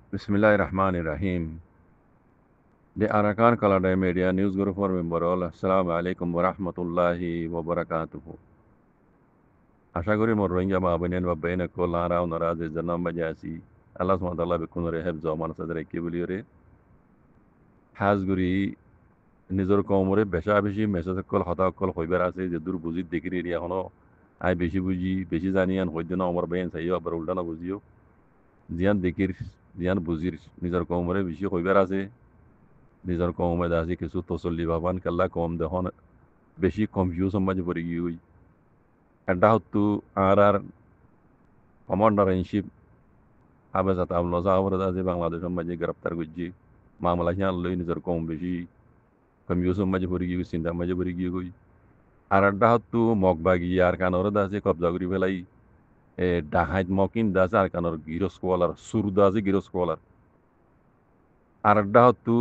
Bismillahirrahmanirrahim. The Arakan Kaladay Media News Group for member all. Assalamu alaikum wa rahmatullahi wa barakatuhu. আশা করি মোর রোহিঙ্গা মা বোনেন বা বেনে call নারা ও নারাজ জানাম বাজে আসি আল্লাহ সুবহানাহু ওয়া তাআলা বেকুন রে হেফজ মান সাদরে কি বলি রে হাজগুরি নিজর কমরে বেশা বেশি মেসেজ কল হতা কল হইবার আছে যে দূর বুঝি দেখির এরিয়া হনো আই বেশি বুঝি বেশি জানিয়ান হইদ না আমার বেন চাইও আবার উল্টা না বুঝিও জিয়ান দেখির জিয়ান বুঝির নিজর কমরে বেশি হইবার আছে নিজর কমে আছে কিছু তসল্লি বাবান কাল্লা কম দেখুন বেশি কনফিউজ মাঝে পড়ে গিয়ে এটা হতো আর কমান্ডার ইন চিফ আবেজাত আবলজা আবরদা যে বাংলাদেশের মাঝে গ্রেপ্তার করছি মামলা হিয়ান লই নিজের কম বেশি কনফিউজ মাঝে পড়ে গিয়ে চিন্তা মাঝে পড়ে গিয়ে আর একটা হতো মগবাগি আর কানর দাসে কবজা করি ফেলাই ডাহাইত মকিন দাস আর কানর গিরস কোয়ালার সুর দাসে গিরস কোয়ালার আর একটা হতো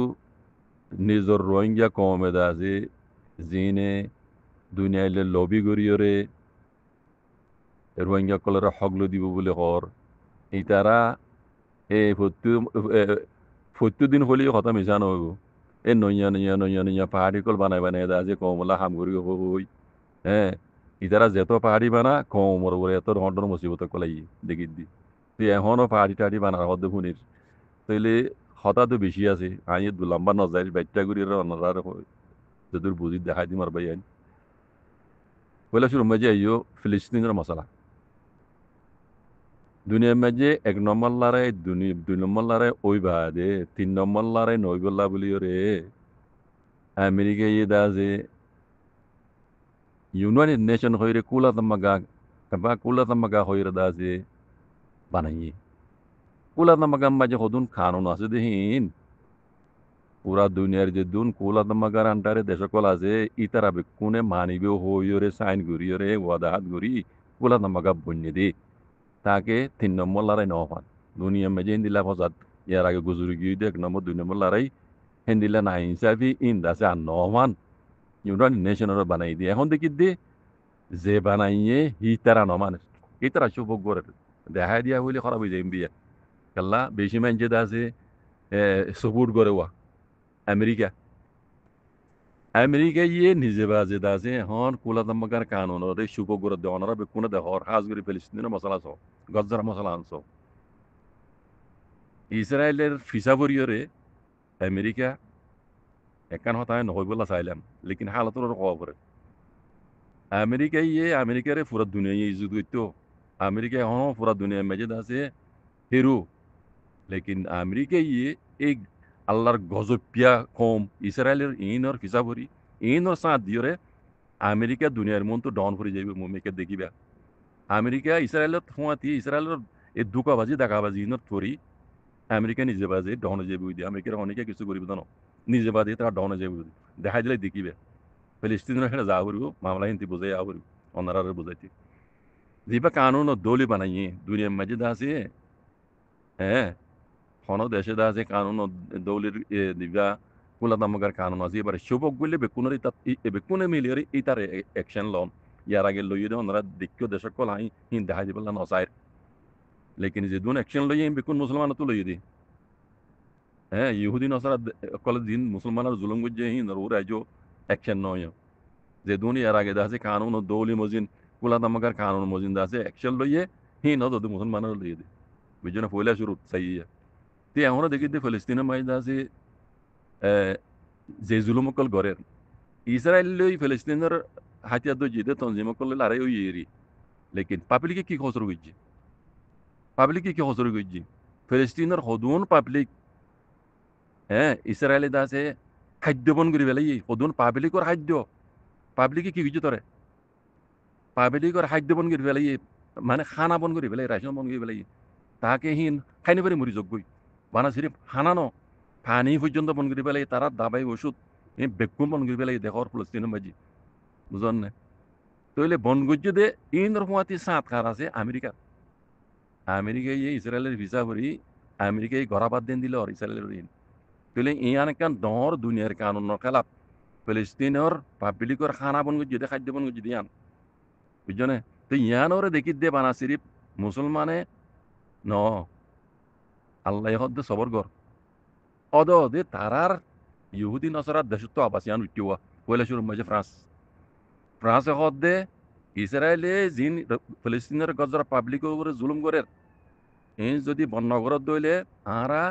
নিজের রোহিঙ্গা কমে দাসে জিনে দুনিয়াইলে লবি করিয়রে রোহিঙ্গা কলরে হগলো দিব বলে হর এই তারা এই ফত্তু দিন হলি কথা মিশা নহব এই নইয়া পাহাড়ি কল বানাই বানাই দা যে কমলা হাম করি হই হ্যাঁ ইতারা যেত পাহাড়ি বানা কমর বলে এত ধরনের মুসিবত কলাই দেখি দি তুই এখনো পাহাড়ি টাহাড়ি বানার হদ শুনিস তাইলে হতা তো বেশি আছে আই দু লম্বা নজাই বাইটটা করি অনার যদুর বুঝি দেখাই দিম আর ভাই আইন পয়লা শুরু মাঝে আইও ফিলিস্তিনের মশলা দুনিয়ার মাঝে এক নম্বর লড়াই দুই নম্বর লড়াই ওই বাদে 3 নম্বর লড়াই নইগল্লা বলি রে আমেরিকা ইয়ে দা যে ইউনাইটেড নেশন হইরে কুলা তামাগা হইরে দা যে বানাইয়ে কুলা তামাগা মাঝে হদুন কানুন আছে দেহিন পুরা দুনিয়ার যে দুন কুলা তামাগার আন্টারে দেশকল আছে ইতারা বেকুনে মানিবে হইরে সাইন করিয়রে ওয়াদাহাত করি কুলা তামাগা বন্যে দে তাকে 3 নম্বর লড়াই নহন দুনিয়া মেজে হিন্দিলা ফসাদ ইয়ার আগে গুজরি গিয়ে 1 নম্বর 2 নম্বর লড়াই হিন্দিলা না হিসাবি ইন্দাসে আর নহমান ইউনাইটেড নেশনের বানাই দিয়ে এখন দেখি দে যে বানাইয়ে হি তারা নমানে এই তারা শুভ করে দেখা দিয়া হইলে খারাপ হয়ে যায় বিয়া কাল্লা বেশি মানছে আছে সপোর্ট করে ওয়া আমেরিকা আমেরিকা ইয়ে নিজে বাজে আছে হন কুলা তামাকার কানুন ওরে শুভ করে দেওয়া ওনারা বেকুনে দেহর হাজ করে ফিলিস্তিনের মশলা সহ গজ্জার মশলা আনছ ইসরায়েলের ফিসা বরিয়রে আমেরিকা একান হতায় নহয় বলা চাইলাম লেকিন হালাতর কওয়া পরে আমেরিকা ইয়ে আমেরিকারে পুরা দুনিয়া ইজুত করতো আমেরিকা এখনো পুরা দুনিয়া মেজেদ আছে হিরো লেকিন আমেরিকা ইয়ে এই আল্লাহর গজবিয়া কম ইসরায়েলের ইনর ফিসা ভরি ইনর সাথ দিয়রে আমেরিকা দুনিয়ার মন তো ডাউন করে যাইবে মুমেকে দেখিবা আমেরিকা ইসরায়েলের থোঁয়াতি ইসরায়েলের এই দুকাবাজি দাকাবাজি ইনর থরি আমেরিকা নিজে বাজে ডাউনে যাইবে দিয়ে আমেরিকার অনেকে কিছু করিব জানো নিজে বাদে তারা ডাউনে যাইবে দেখাই দিলে দেখিবে ফিলিস্তিনের সেটা যা করিব মামলা হিন্দি বোঝাই যা করিব অনারারে বোঝাইতে যেবা কানুন দৌলি বানাইয়ে দুনিয়ার মাঝে আছে হ্যাঁ হন দেশে আছে কানুন দৌলির দিবা কুলা দামগার কানুন আছে এবারে সবক বললে বেকুনের বেকুনে মিলিয়ে ইতার অ্যাকশন লন ইয়ার আগে লইয়ে দেয় ওনারা দেখিও দেশক কল হাই হিন দেখাই দিবেন না নসাইর লেকিন যে দুন অ্যাকশন লইয়ে বেকুন মুসলমান তো লইয়ে দি হ্যাঁ ইহুদি নসারা কলে দিন মুসলমানের জুলুম গুজে হিন ও রাজ্য অ্যাকশন নয় যে দুন ইয়ার আগে আছে কানুন ও দৌলি মজিন কুলা দামগার কানুন মজিন আছে অ্যাকশন লইয়ে হিন ও মুসলমানের লইয়ে দি বুঝছো না পয়লা শুরু চাই তে আমরা দেখি যে ফিলিস্তিনের মাঝে আছে যে জুলুমকল গড়ের ইসরায়েল ফিলিস্তিনের হাতিয়ার দজিতে তঞ্জিমকল লড়াই ওই এরি লেকিন পাবলিকে কি খসর গইছে পাবলিকে কি খসর গইছে ফিলিস্তিনের হদুন পাবলিক হ্যাঁ ইসরায়েলে আছে খাদ্য বন করি পেলাই হদুন পাবলিকর খাদ্য পাবলিকে কি গইছে তরে পাবলিকর খাদ্য বন করি পেলাই মানে খানা বন করি পেলাই রাশন বন করি পেলাই তাকে হিন খাইনি পারি মরি যোগ্যই বানা সিরিফ হানানো পানি পর্যন্ত বন করে পেলাই তারা দাবাই ওষুধ এই বেগুন বন করে পেলাই দেখর ফিলিস্তিনের মাঝি বুঝন না তইলে বন গজ্য দে ইন্দর হুয়াতি সাত কার আছে আমেরিকা আমেরিকা ইয়ে ইসরায়েলের ভিসা ভরি আমেরিকায় গড়াবাদ দেন দিল আর ইসরায়েলের ঋণ তইলে ইয়ান কান দর দুনিয়ার কানুন খেলাপ ফিলিস্তিনের পাবলিকর খানা বন গজ্য দে খাদ্য বন গজ্য দিয়ান বুঝছো না তো ইয়ান ওরে দেখি দে বানা সিরিফ মুসলমানে ন আল্লাহ হদ্দে সবর গর অদ দে তারার ইহুদি নসরাত দেশত আবাসিয়ান উঠিওয়া পয়লা শুরু মাঝে ফ্রান্স হদ্দে ইসরায়েলে জিন ফিলিস্তিনের গজরা পাবলিকের উপরে জুলুম করে এই যদি বন্যগরত দইলে আরা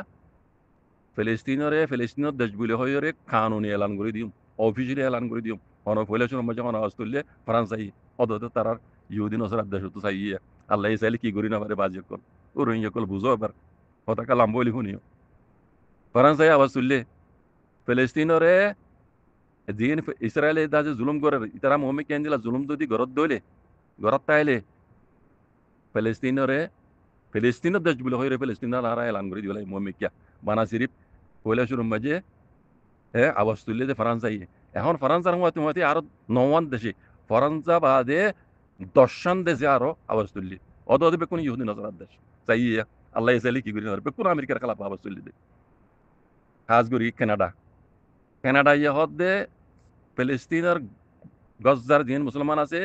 ফিলিস্তিনের দেশ বলে হয়ে কানুনি এলান করে দিম অফিসিয়ালি এলান করে দিম পয়লা শুরু মাঝে আওয়াজ তুললে ফ্রান্স আই অদতে তারার ইহুদি নসরাত দেশত চাইয়ে আল্লাহ চাইলে কি করি না পারে বাজি কল ও রোহিঙ্গা কল বুঝো এবার পতাকা লাম বলি শুনিও ফ্রান্স আই আওয়াজ তুললে ফিলিস্তিনরে দিন ইসরায়েলে যে জুলুম করে ইতারা মোহাম্মদ কেন দিলা জুলুম যদি ঘরত দইলে ঘরত তাইলে ফিলিস্তিনরে ফিলিস্তিনের দেশ বলে হয়ে ফিলিস্তিনের আর এলান করে দিলা মোহাম্মদ কিয়া বানা সিরিফ পয়লা শুরু মাঝে আওয়াজ তুললে যে ফ্রান্স আইয়ে এখন ফ্রান্সের মতে আরো নওয়ান দেশে ফরান্সা বাদে দশান দেশে আরো আওয়াজ তুললি অত বেকুন ইহুদি নজরাত দেশ চাইয়া আল্লাহ চাইলে কি করি না বেকুন আমেরিকার খেলাফ আওয়াজ তুললি দে খাস করি কানাডা ইয়ে হদ দে ফিলিস্তিনের গজ্জার দিন মুসলমান আছে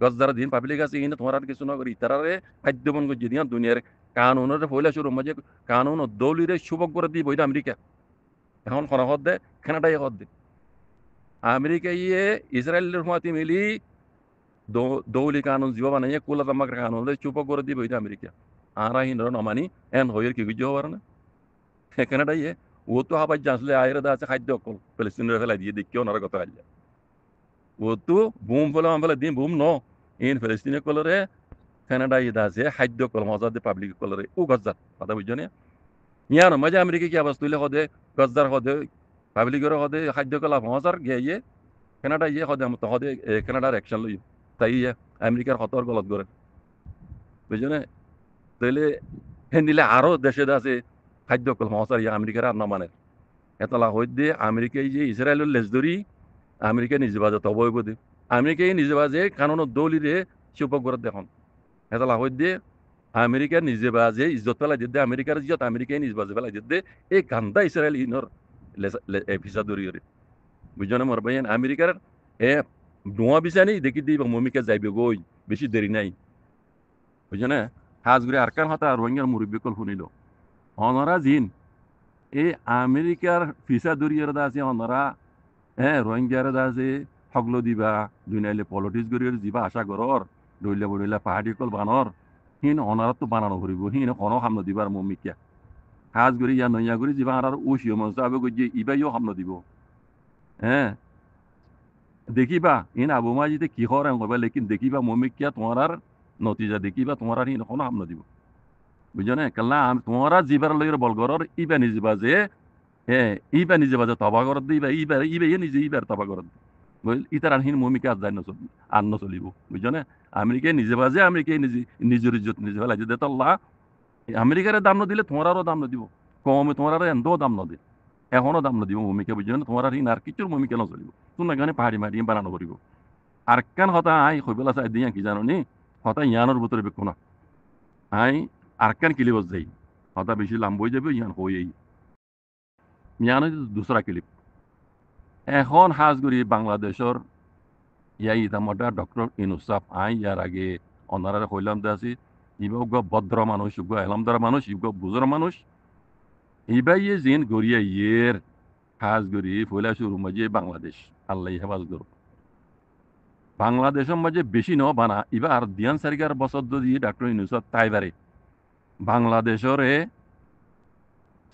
গজ্জার দিন পাবলিক আছে ইনে তোমার আর কিছু না করি তারারে খাদ্যবন করছে দিন দুনিয়ার কানুনের পয়লা শুরু মাঝে কানুন দৌলিরে সুবক করে দিয়ে বইটা আমেরিকা এখন কোন হদ দে কানাডা ইয়ে হদ দে আমেরিকা ইয়ে ইসরায়েলের মাতি মিলি দৌলি কানুন জীব বানাইয়ে কুলা তামাক কানুন চুপক করে দিয়ে বইটা আমেরিকা আরা হিন্দর নমানি এন হইয়ের কি গুজ হবার না কানাডা ইয়ে ও তো আবার জানলে আয়ের দা আছে খাদ্য অকল ফিলিস্তিনের ফেলাই দিয়ে দেখিও ওনার কথা আল্লাহ ও তো বুম ফেলে ফেলে দিন বুম ন ইন ফিলিস্তিনের কলরে কানাডা ইদা আছে খাদ্য কল মজাদ পাবলিক কলরে ও গজ্জার কথা বুঝছো না ইয়ানো মজা আমেরিকা কি আবাস তুলে হদে গজ্জার হদে পাবলিকের হদে খাদ্য কলা মজার গিয়ে কানাডা ইয়ে হদে মতো হদে কানাডার অ্যাকশন লই তাই আমেরিকার হতর গলত করে বুঝছো না তাইলে হেন দিলে আরো দেশে আছে খাদ্য কল মজার ইয়ে আমেরিকার আর নমানে এতলা হইতে আমেরিকায় যে ইসরায়েলের লেজ ধরি আমেরিকা নিজে বাজে তবই বোধে আমেরিকায় নিজে বাজে কারণ দৌলিরে চুপক করে দেখুন এতলা হইতে আমেরিকা নিজে বাজে ইজ্জত ফেলাই দিতে আমেরিকার ইজ্জত আমেরিকায় নিজ বাজে ফেলাই দিতে এই গান্দা ইসরায়েল ইনর ভিসা দরিয়রে বুঝছো না মোর ভাইয়ান আমেরিকার ডোয়া বিছা নেই দেখি দিই মমিকা যাইবে গই বেশি দেরি নাই বুঝছো না হাজ ঘুরে আরকান হতা রোহিঙ্গার মুরব্বী কল শুনিল অনরা জিন এই আমেরিকার ভিসা দরিয়র দা আছে অনরা রোহিঙ্গার দা আছে হগলো দিবা দুনিয়ালে পলিটিক্স গরিয়র দিবা আশা করর দইলা বইলা পাহাড়ি কল বানর হিন অনারত তো বানানো করিব হিন কোনো হামলা দিবার মমিকা হাজ গরি ইয়া নইয়া গরি দিবা আর ওশিও মন যাবে গজি ইবাইও হামলা দিব দেখিবা ইন আবু মাজিতে কি হরাম কইবা লেকিন দেখিবা মমিকা তোমার আর নতিজা দেখিবা তোমার আর হিন কোনো হামলা দিব বুঝছো না কাল্লা তোমার জিবার লইর বলগরর ইবা নিজে বাজে ইবা নিজে বাজে তবা করত দিবা ইবা নিজে ইবার তবা করত ইতার আনহীন মমিকা আর নচলিব বুঝছো না আমেরিকায় নিজে বাজে আমেরিকায় নিজের ইজ্জত নিজে ফেলাই যে আল্লাহ আমেরিকার দাম নদিলে তোমারও দাম নদিব কমে তোমার এন্দও দাম নদে এখনো দাম নদিব মমিকা বুঝছো না তোমার হিন আর কিছুর মমিকা নচলিব তোমার এখানে পাহাড়ি মারি বানানো করিব আর কেন হতা আই হইবেলা চাই দিয়া কি জানো নি হতা ইয়ানোর ভিতরে বেকো না আই আর কেন কিলিব যাই হতা বেশি লাম্বই যাবে ইয়ান হই ইয়ানো দুসরা ক্লিপ এখন হাজগুড়ি বাংলাদেশের ইয়াই ইতামটা ডক্টর ইনুসাফ আই ইয়ার আগে অনারা কইলাম আছি ইবা ভদ্র মানুষ ইবা এলামদার মানুষ ইবা বুজর মানুষ ইবাই জিন গড়িয়া ইয়ের হাজগুড়ি ফইলা শুরু মাঝে বাংলাদেশ আল্লাহ হেফাজ করো বাংলাদেশের মাঝে বেশি ন বানা ইবা আর দিয়ান সারিকার বছর যদি ডক্টর ইনুসাফ তাইবারে বাংলাদেশের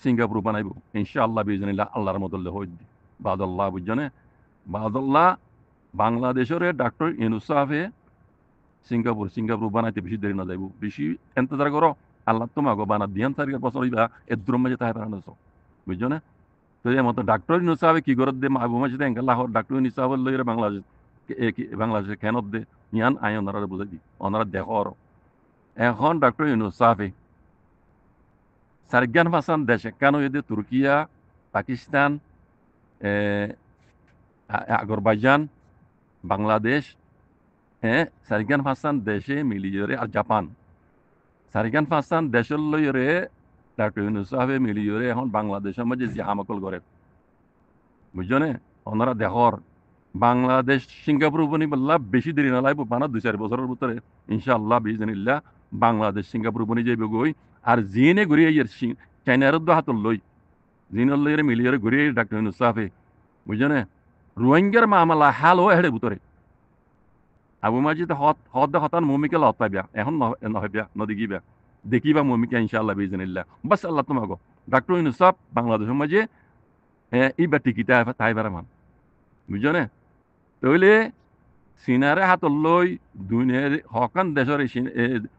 সিঙ্গাপুর বানাইব ইনশাআল্লাহ বিজনিল্লাহ আল্লাহর মদল্লে হই বাদল্লাহ বুঝজনে বাদল্লাহ বাংলাদেশের ডাক্তার ইনুসাফে সিঙ্গাপুর বানাইতে বেশি দেরি না যাইব বেশি এন্তজার করো আল্লাহ তোমাকে বানা দিয়ান সারিকার বছর হইবা এদ্রুম মাঝে তাই বানানো বুঝছো না তো এই মতো ডাক্তার ইনুসাফে কি করে দে মাহবুব মাঝে এঙ্গাল্লাহর ডাক্তার ইনুসাফের লইরে বাংলাদেশে কেন দে ইয়ান আই ওনারা বুঝাই দি ওনারা দেখো এখন ডাক্তার ইনুসাফে সারগান ফাসান দেশে কেন এদের তুর্কিয়া পাকিস্তান আজরবাইজান বাংলাদেশ সারগান ফাসান দেশে মিলিয়রে আর জাপান সারগান ফাসান দেশের লইরে ডাক্তার ইউনুসাফে মিলিয়রে এখন বাংলাদেশের মাঝে যে হামাকল করে বুঝছো না ওনারা দেখর বাংলাদেশ সিঙ্গাপুর বনি বললা বেশি দেরি না লাগবে বানা 2-4 বছরের ভিতরে ইনশাআল্লাহ বিজনিল্লাহ বাংলাদেশ সিঙ্গাপুর বনি যাইবে গই আর জিনে ঘুরিয়ে চাইনার দো হাতল লই জিনল লইরে মিলিয়রে ঘুরে ডাক্তার নুসাফে বুঝনে রোহিঙ্গার মামলা হালো হেড়ে বুতরে আবু মাজিদ হদ হতান মমিকে লত পাইবা এখন নহবিয়া নদিগিবা দেখিবা মমিকে ইনশাআল্লাহ বিজনিল্লাহ বাস আল্লাহ তোমাগো ডাক্তার নুসাফ বাংলাদেশের মাঝে ইবা টিকিটা তাইবার মান বুঝনে তইলে চীনারে হাতল লই দুনিয়ার হকান দেশের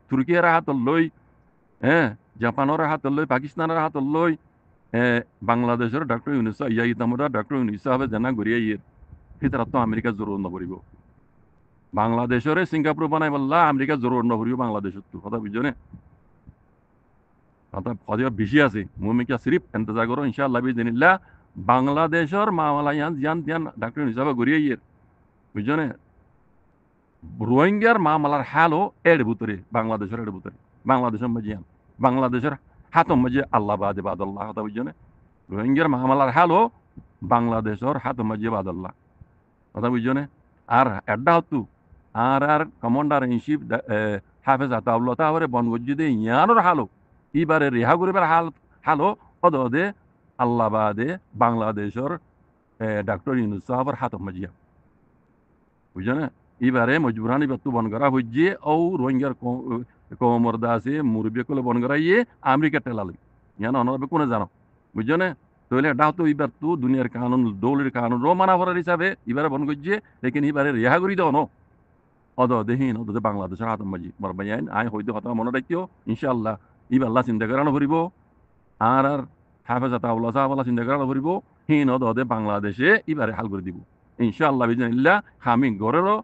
তুর্কিয়ার হাতল লই জাপানের হাতল লই পাকিস্তানের হাতল লই বাংলাদেশের ডক্টর ইউনুস ইয়া ইতামরা ডক্টর ইউনুস হবে জানা গড়িয়ে ইয়ের ভিতৰত তো আমেরিকা জরুর নকরিব বাংলাদেশরে সিঙ্গাপুর বানাই বললা আমেরিকা জরুর নকরিব বাংলাদেশত তো কথা বুঝছনে কথা কথা বেশি আছে মুমিকা সিরিফ ইন্তজার করো ইনশাআল্লাহ বিদিনিল্লাহ বাংলাদেশের মামলা জান ধ্যান ডক্টর ইউনুস হবে গড়িয়ে ইয়ের বুঝছনে রোহিঙ্গার মামলার হালও এর ভিতরে বাংলাদেশের এর ভিতরে বাংলাদেশের মাঝে বাংলাদেশের হাতম মাঝে আল্লাহ বাদে বাদাল্লাহ কথা বুঝছনে রোহিঙ্গার মামলার হালও বাংলাদেশের হাতম মাঝে বাদাল্লাহ কথা বুঝছনে আর এড্ডা হতু আর কমান্ডার ইন চিফ হাফেজ আতাউল্লাহ তাহরে বনগজ্জিদে ইয়ানোর হালো ইবারে রেহা করিবার হালো অদে আল্লাহ বাদে বাংলাদেশের ডক্টর ইউনুস সাহাবের হাতম মাঝিয়া বুঝছনে এবারে মজবুরানি ব্যক্ত বন করা হচ্ছে ও রোহিঙ্গার কমরদা আছে মুরব্বী কলে বন করাইয়ে আমেরিকা টেলালি জানো অনবে কোনে জানো বুঝছো না তাহলে এটা তো এবার তো দুনিয়ার কানুন দৌলের কানুন রো মানা করার হিসাবে এবারে বন করছে লেকিন এবারে রেহা করি দাও অদ দেহীন অদ বাংলাদেশের আতঙ্কবাজি মরবাই আইন আই হয়তো কথা মনে রাখিও ইনশাআল্লাহ ইবার আল্লাহ চিন্তা করানো করিব আর হাফেজ আতাউল্লাহ সাহাব আল্লাহ চিন্তা করানো করিব হীন অদে বাংলাদেশে এবারে হাল করে দিব ইনশাআল্লাহ বিজনিল্লাহ হামি গড়েরও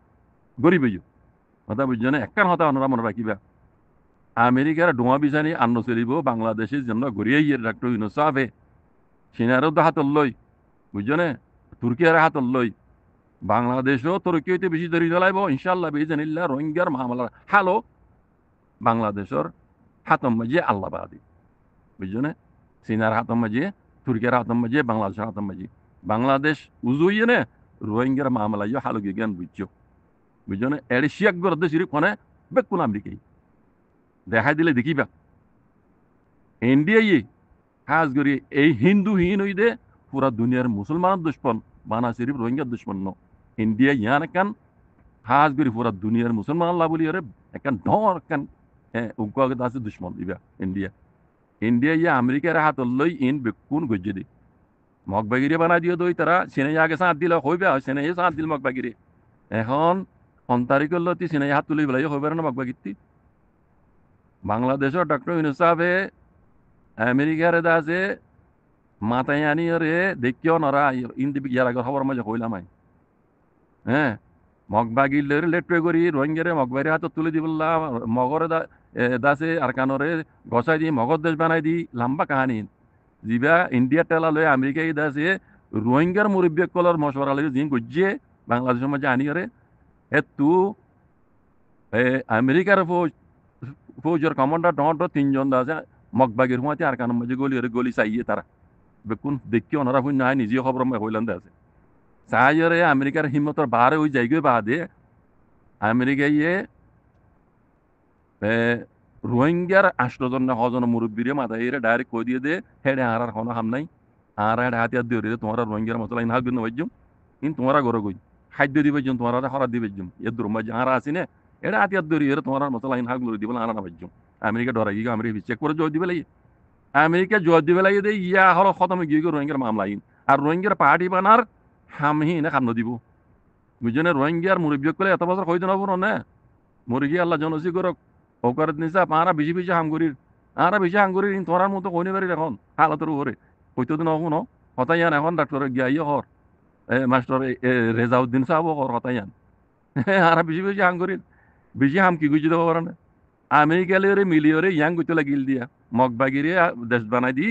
গরিব কথা বুঝছো না একখান হতা অনরা মনে রাখিবা আমেরিকার ডোয়া বিছানি আন্ন চলিব বাংলাদেশের জন্য গড়িয়ে ডাক্তার ইউনুস সাহেবে চীনারও হাতল লই বুঝছো না তুর্কিয়ার হাতল লই বাংলাদেশও তুর্কি হইতে বেশি ধরি চলাইব ইনশাআল্লাহ বিজনিল্লাহ রোহিঙ্গার মামলার হালো বাংলাদেশের হাতম মাঝে আল্লাহ বাদি বুঝছো না চীনার হাতম মাঝে তুর্কিয়ার হাতম মাঝে বাংলাদেশের হাতম মাঝে বাংলাদেশ উজুইয়ে না রোহিঙ্গার মামলা হালো জ্ঞান বুঝছো বুঝছো না এর শিয়াক গরদে সিরি কোনে বেকুন আমেরিকাই দেখাই দিলে দেখিবা ইন্ডিয়াই কাজ করি এই হিন্দুহীন হই দে পুরা দুনিয়ার মুসলমানের দুশ্মন বানা সিরিফ রোহিঙ্গার দুশ্মন ন ইন্ডিয়া ইয়ান একান কাজ করি পুরা দুনিয়ার মুসলমান আল্লাহ বলি আরে একান ঢর একান উগ্র আছে দুশ্মন ইবা ইন্ডিয়া ইয়া আমেরিকার হাত লই ইন বেকুন গজ্জে দি মগবাগিরি বানাই দিয়ে দই তারা সেনে আগে সাঁত দিলে হইবে সেনে সাঁত দিল মগবাগিরি এখন অন্তারিকল সিনে হাত তুলি বেলাই হইবে না মগবাগিরি বাংলাদেশের ডক্টর ইউনুস সাহেবে আমেরিকার আছে মাথায় আনি রে দেখিও নরা ইন্দি ইয়ার আগর খবর মাঝে হইলাম মগবাগির লেট্রে করি রোহিঙ্গারে মগবাড়ি হাত তুলে দিবল্লা মগরে দাসে আর কানরে গসাই দি মগর দেশ বানাই দি লম্বা কাহানি যা ইন্ডিয়া টেলা লয়ে আমেরিকা দাসে রোহিঙ্গার মুরব্বী কলর মশওয়ারা লই জিন গজ্জে বাংলাদেশের মাঝে আনি রে তু আমেরিকার ফৌজের কমান্ডার ডর তিনজন আছে মগবাগির হুঁয়াতে আর কানের মাঝে গলি চাইয়ে তারা বেকুন দেখি ওনারা হই নাই নিজে খবর হইলাম আছে চাইরে আমেরিকার হিম্মতর বাহারে ওই জায়গায় বাদে আমেরিকাইয়ে রোহিঙ্গার 8 জন না 6 জন মুরব্বীরে মাথায় ডাইরেক্ট কই দিয়ে দে হেডে আর কোনো হাম নাই আর হেডে হাতিয়ার দিয়ে রে তোমার রোহিঙ্গার মশলা ইন হাল বিন বাজ্জুম ইন তোমার গরো গই খাদ্য দিবে জন তোমার হরা দিবে জুম এদুর মাঝে আর আসিনে এটা হাতিয়ার দিয়ে রে তোমার মশলা ইন হাল দিবে আর না বাজ্জুম আমেরিকা ডরাই গিয়ে আমেরিকা চেক করে জয় দিবে লাগে আমেরিকা জয় দিবে লাগে দে ইয়া হলো খতমে গিয়ে রোহিঙ্গার মামলা ইন আর রোহিঙ্গার পার্টি বানার হামহি না খাম দিব বুঝছেন রোহিঙ্গার মুরব্বী করে এত বছর হইতে নব না মুরগি আল্লাহ জনসি করক ওকারত নিসা আরা বেশি বেশি হামগুরির আরা বেশি হামগুরির তোমার মতো কইনে পারি এখন হালতের উপরে হইতে তো নহো ন হতাইয়ান এখন ডাক্তার গিয়ে হর মাস্টার রেজাউদ্দিন সাহেব হর হতাইয়ান আরা বেশি বেশি হামগুরির বেশি হাম কি গুজি দেবো পারে আমেরিকালে মিলিয়রে ইয়াং গুতে লাগিল দিয়া মগবাগিরে দেশ বানাই দি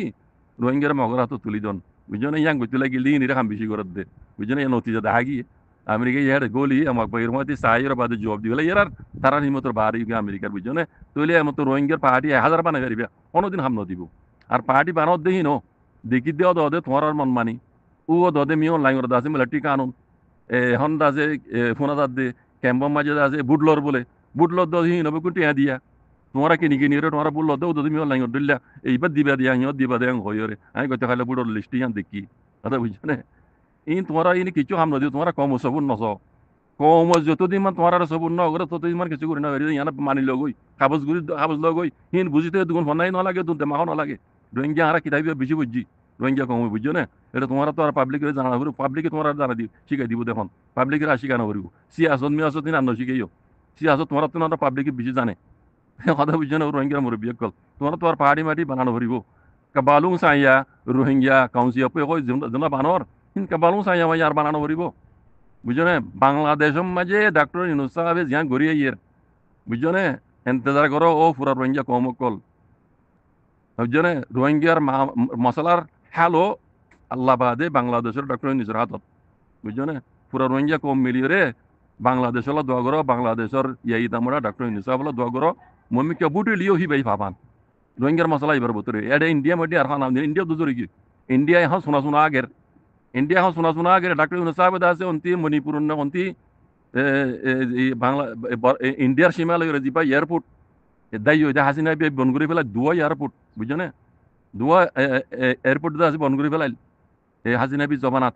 রোহিঙ্গার মগর হাত তুলি দন বুঝছো ইয়াং গুতে লাগিল দি নিরা হাম বেশি করত দে বুঝছো না নতিজা দেখা গিয়ে আমেরিকা ইয়ার গলি মগবাগির মধ্যে চাইয়ের বাদে জবাব দিবে ইয়ার তারা নিমতর বাহারি আমেরিকার বুঝছো না তৈলে এমত রোহিঙ্গার পার্টি 1000 বানাই পারিবে কোনোদিন হাম নদিব আর পার্টি বানাও দেহি ন দেখি দেওয়া দে তোমার মন মানি ও দে মিও লাইন আছে মিলিটারি কানুন এখন আছে ফোনা দে ক্যাম্পর মাঝে আছে বুডলর বলে বুডলর দহি নবে কোনটি দিয়া তোমারা কিনি রে তোমারা বললো দেও তুমি অনলাইন দিল্লা এইবার দিবা দেয়া হইরে আমি কইতে খাইলে বুড়োর লিস্ট ইয়ান দেখি কথা বুঝছো না তোমরা কিছু হাম নদী তোমরা কম সবুর নস কম যতদিন মান তোমার সবুর ন করে ততদিন মান কিছু করে না ইয়ানা মানি লগই কাগজ লগই বুঝিতে দুগুণ ফনাই নালাগে দুন দেমাও নালাগে রোহিঙ্গা আর কিতাব বেশি বুঝছি রোহিঙ্গা কম বুঝছো না এটা তোমারা তো আর পাবলিকের জানা হবো পাবলিকে তোমার জানা দিব শিখাই দিব দেখুন পাবলিকের আর শিখানো করিব সিয়াসত মিয়াসত আন্ন শিখাইও সিয়াসত তোমার তো পাবলিকে বেশি জানে কথা বুঝছো না রোহিঙ্গা মুরব্বী কল তোমার তো আর পাহাড়ি মাটি বানানো করিব কাবালুং সাইয়া রোহিঙ্গা কাউন্সিল জনা বানর কাবালুং সাইয়া মাই আর বানানো করিব বুঝছো না বাংলাদেশের মাঝে ডাক্তার ইউনুস সাহেব জিয়ান গড়িয়ে ইয়ের বুঝছো না এন্তজার করো ও পুরা রোহিঙ্গা কম কল বুঝছো না রোহিঙ্গার মশলার হ্যালো আল্লাহ বাদে বাংলাদেশের ডাক্তার নিজের হাতত বুঝছো না পুরা রোহিঙ্গা কম মিলিয়ে রে বাংলাদেশ হলো দোয়া করো বাংলাদেশের ইয়াই দামরা ডাক্তার ইউনুস সাহেব হলো দোয়া করো মম্মিকে বুটে লিও হি ভাই ভাবান রোহিঙ্গার মশলা এবার বতরে এটা ইন্ডিয়া মধ্যে আর খান ইন্ডিয়া দুজোরে কি ইন্ডিয়া এখন শোনা আগের ইন্ডিয়া এখন শোনা আগের ডাক্তার ইউনুস সাহেব আছে অন্তি মণিপুর অন্তি বাংলা ইন্ডিয়ার সীমালয় যিবা এয়ারপোর্ট দায়ী হয়ে হাসিনা বন করে ফেলাই দুয়া এয়ারপোর্ট বুঝছো না দুয়া এয়ারপোর্ট আছে বন করে ফেলাই হাসিনা জবানাত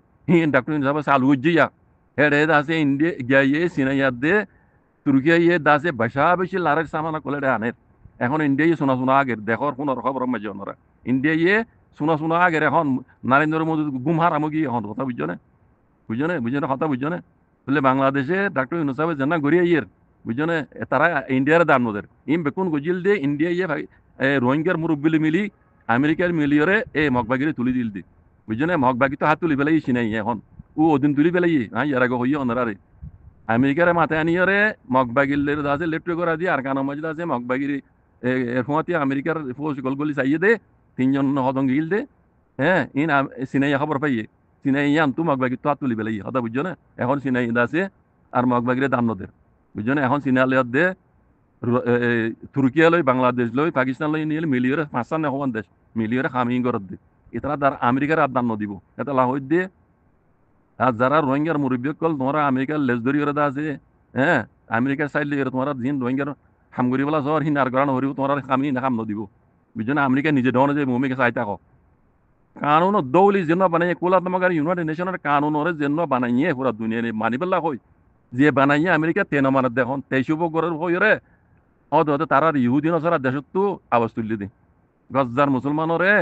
ডাক্তার ইউনুস সাহেব চালু হইয়া হেডে আছে ইন্ডিয়া গিয়ে সিনাইয়াত দে তুর্কিয়া ইয়ে দাসে বেশা বেশি লারের সামানা কলে আনের এখন ইন্ডিয়া শোনা আগের দেখর কোন খবর মাঝে ওনারা ইন্ডিয়া ইয়ে শোনা আগের এখন নরেন্দ্র মোদী গুম হারামো গিয়ে এখন কথা বুঝছো না কথা বুঝছো না বলে বাংলাদেশে ডাক্তার ইউনুস সাহেব জানা গড়িয়ে ইয়ের বুঝছো না তারা ইন্ডিয়ার দান ওদের বেকুন গজিল দে ইন্ডিয়া ইয়ে রোহিঙ্গার মুরব্বিলি মিলি আমেরিকার মিলিয়রে মগবাগিরি তুলি দিল দি বুঝছো না মগবাগি তো হাত তুলি ফেলাই চিনাই এখন ও ওদিন তুলি ফেলাই হ্যাঁ ইয়ার আগে হইয়া ওনারা আমেরিকার মাথায় আনিয়রে মগবাগিলের আছে লেট্রো করা দিয়ে আর কানো মাঝে আছে মগবাগির এরফতে আমেরিকার ফৌজ গলগলি চাইয়ে দে তিনজন হদং গিল দে হ্যাঁ সিনাইয়া খবর পাইয়ে সিনাইয়া আনতু মগবাগির তো হাত তুলি পেলাই হতা বুঝছো না এখন সিনাই আছে আর মগবাগিরে দান নদের বুঝছো না এখন সিনালিয়ত দে তুর্কিয়া লই বাংলাদেশ লই পাকিস্তান লই নিয়ে মিলিয়রে 5 দেশ মিলিয়রে খামিং করত দে এটারা তার আমেরিকার আর দান নদিব এটা লাহই দিয়ে আর যারা রোহিঙ্গার মুরব্বী কল তোমরা আমেরিকার লেজ ধরি ওরা আছে হ্যাঁ আমেরিকার সাইড লিয়ে তোমরা দিন রোহিঙ্গার হামগুড়ি বলা জ্বর হিন আর গড়ানো হরিব তোমরা কামি না কাম নদিব বুঝছো না আমেরিকা নিজে ডন যে মুমিকে চাই থাকো কানুন দৌলি যেন বানাইয়ে কোলা তোমার ইউনাইটেড নেশনের কানুনরে যেন বানাইয়ে পুরা দুনিয়া মানি পেলা হই যে বানাইয়ে আমেরিকা তেন মানত দেখুন 23 গড়ের হই রে তারার ইহুদিন সারা দেশত তো আওয়াজ তুলি দি গজ্জার মুসলমানরে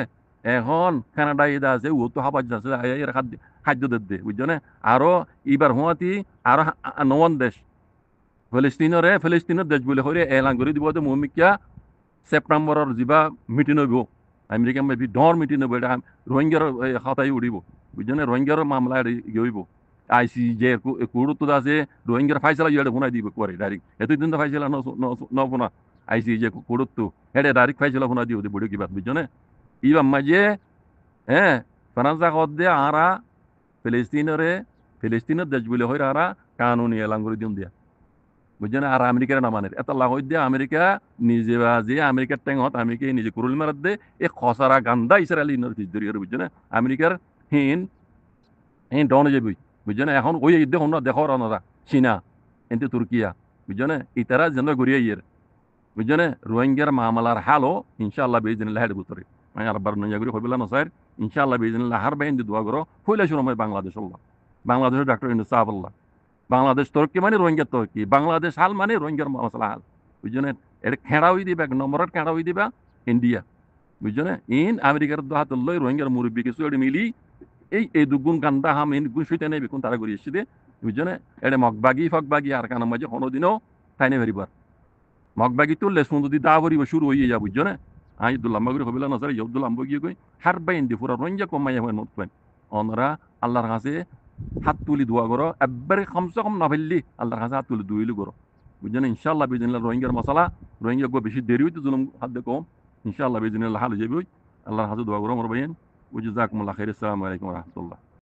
এখন কানাডা ইদা আছে ও তো হাবাজ আছে খাদ্য দে বুঝছো না আরো ইবার হুয়াতি আরো 9 দেশ ফিলিস্তিনের দেশ বলে হইরে এলান করে দিব মমিকা সেপ্টেম্বরের যা মিটিং হইব আমেরিকা মেবি ডর মিটিং হইব এটা রোহিঙ্গার খাতাই উড়িব বুঝছো না রোহিঙ্গার মামলা হইব ICJ কুড়ুত আছে রোহিঙ্গার ফাইসলা ইয়ে শুনাই দিব করে ডাইরেক্ট এতদিন তো ফাইসলা নবনা ICJ কুড়ুত এটা ডাইরেক্ট ফাইসলা শুনাই দিব বুড়ি কিবা বুঝছো না ইবার মাঝে হ্যাঁ ফ্রান্সা কদ দে আরা ফিলিস্তিনের দেশ বলে হইরা আরা কানুনি এলান করে দিন দিয়া বুঝছো না আর আমেরিকার নামানের এত লাগ দিয়ে আমেরিকা নিজে যে আমেরিকার টেঙত আমেরিকা নিজে কুরুল মারাত দে এ খসারা গান্দা ইসরায়েলি ধরি বুঝছো না আমেরিকার হিন ডন যাবি বুঝছো না এখন ওই দেখুন না দেখো রানারা চীনা এনতে তুর্কিয়া বুঝছো না ইতারা যেন ঘুরিয়ে ইয়ের বুঝছো না রোহিঙ্গার মামলার হালো ইনশাআল্লাহ বেদিনিল্লাহ হেড বুতরে আমি আরবার নয়া করে হইবলা না স্যার ইনশাআল্লাহ বেদিনিল্লাহ হার বাইন দোয়া করো হইলে শুনো বাংলাদেশ আল্লাহ বাংলাদেশের ডাক্তার ইউনুস সাহেব আল্লাহ বাংলাদেশ তর্কি মানে রোহিঙ্গার তর্কি বাংলাদেশ হাল মানে রোহিঙ্গার মশলা হাল বুঝছো না এটা খেড়া হয়ে দিবা 1 নম্বরের খেড়া হয়ে দিবা ইন্ডিয়া বুঝছো না আমেরিকার হাত লই রোহিঙ্গার মুরব্বী কিছু এটি মিলি এই দুগুণ গান্দা হাম গুণ শুইতে নেই বেকুন তারা করি এসে বুঝছো না এটা ফকবাগি আর কানের মাঝে কোনোদিনও তাইনে ভেরিবার মগবাগি তুললে সুন্দর দি দা ভরিব শুরু হয়ে যা বুঝছো না আমি দুল্লাম্বা করে হবিলা না স্যার ইয়দুল্লাম্বা গিয়ে কই হার বাইন দি পুরা রোহিঙ্গা কমাই হয় নতুন ওনারা আল্লাহর কাছে হাত তুলি দোয়া করো একবারে কমসে কম না ফেললি আল্লাহর কাছে হাত তুলি দুইলি করো বুঝছো না ইনশাআল্লাহ বিদিনিল্লাহ রোহিঙ্গার মশলা রোহিঙ্গা গো বেশি দেরি হইতে জুলুম হাত কম ইনশাআল্লাহ বিদিনিল্লাহ হাল যাবি আল্লাহর কাছে দোয়া করো আমার ভাইয়েন ওই জাজাকুমুল্লাহ খাইর আসসালামু আলাইকুম ওয়া রাহমাতুল্লাহ